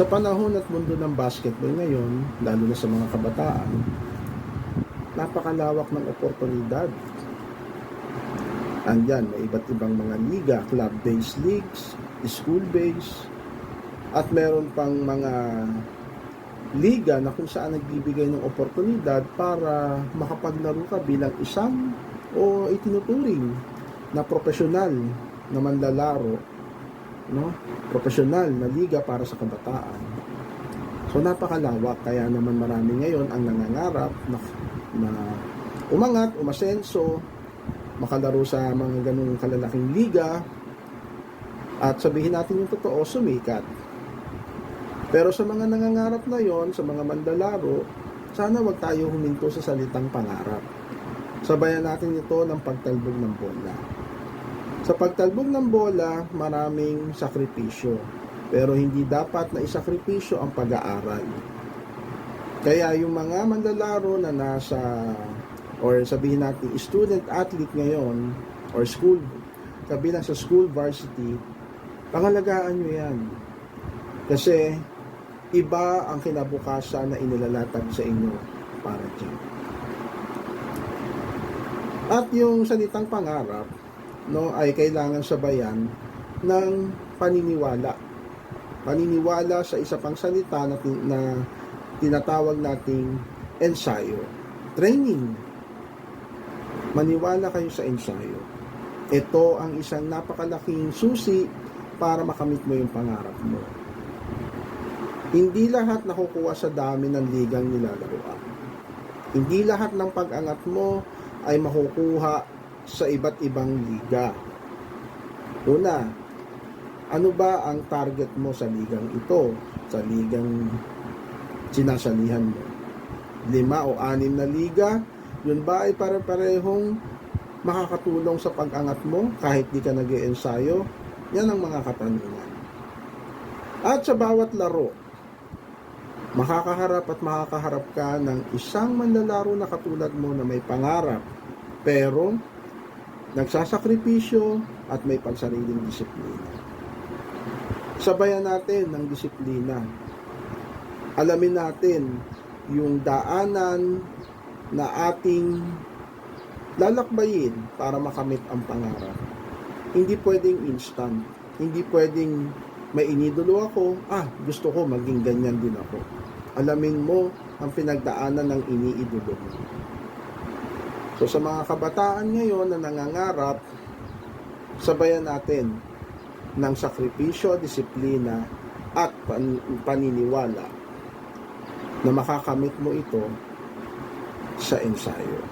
Sa panahon at mundo ng basketball ngayon, lalo na sa mga kabataan, napakalawak ng oportunidad. Andyan, may iba't ibang mga liga, club-based leagues, school-based, at meron pang mga liga na kung saan nagbibigay ng oportunidad para makapaglaro ka bilang isang o itinuturing na profesional na manlalaro, no? Profesional na liga para sa kabataan. So napakalawak, kaya naman marami ngayon ang nangangarap na umangat, umasenso, makalaro sa mga ganung kalalaking liga, at sabihin natin yung totoo, sumikat. Pero sa mga nangangarap na yon, sa mga manlalaro, sana wag tayo huminto sa salitang pangarap. Sabayan natin ito ng pagtalbog ng bola. Sa pagtalbog ng bola, maraming sakripisyo. Pero hindi dapat na isakripisyo ang pag-aaral. Kaya yung mga manlalaro na nasa, or sabihin natin, student-athlete ngayon, or school, kabilang sa school varsity, pangalagaan nyo yan. Kasi, iba ang kinabukasan na inilalatag sa inyo para dyan. At yung salitang pangarap, no, ay kailangan sabayan ng paniniwala. Paniniwala sa isa pang salita na tinatawag nating ensayo. Training. Maniwala kayo sa ensayo. Ito ang isang napakalaking susi para makamit mo yung pangarap mo. Hindi lahat nakukuha sa dami ng ligang nilalaroan. Hindi lahat ng pag-angat mo ay makukuha sa iba't ibang liga. Una, ano ba ang target mo sa ligang ito? Sa ligang sinasalihan mo? 5 o 6 na liga? Yun ba ay pare-parehong makakatulong sa pag-angat mo kahit di ka nag-iensayo? Yan ang mga katanungan. At sa bawat laro, makakaharap ka ng isang manlalaro na katulad mo na may pangarap, pero nagsasakripisyo at may pansariling disiplina. Sabayan natin ng disiplina. Alamin natin yung daanan na ating lalakbayin para makamit ang pangarap. Hindi pwedeng instant. Hindi pwedeng may inidolo ako, gusto ko maging ganyan din ako. Alamin mo ang pinagdaanan ng iniidolo mo. So sa mga kabataan ngayon na nangangarap, sabayan natin ng sakripisyo, disiplina, at paniniwala na makakamit mo ito sa ensayo.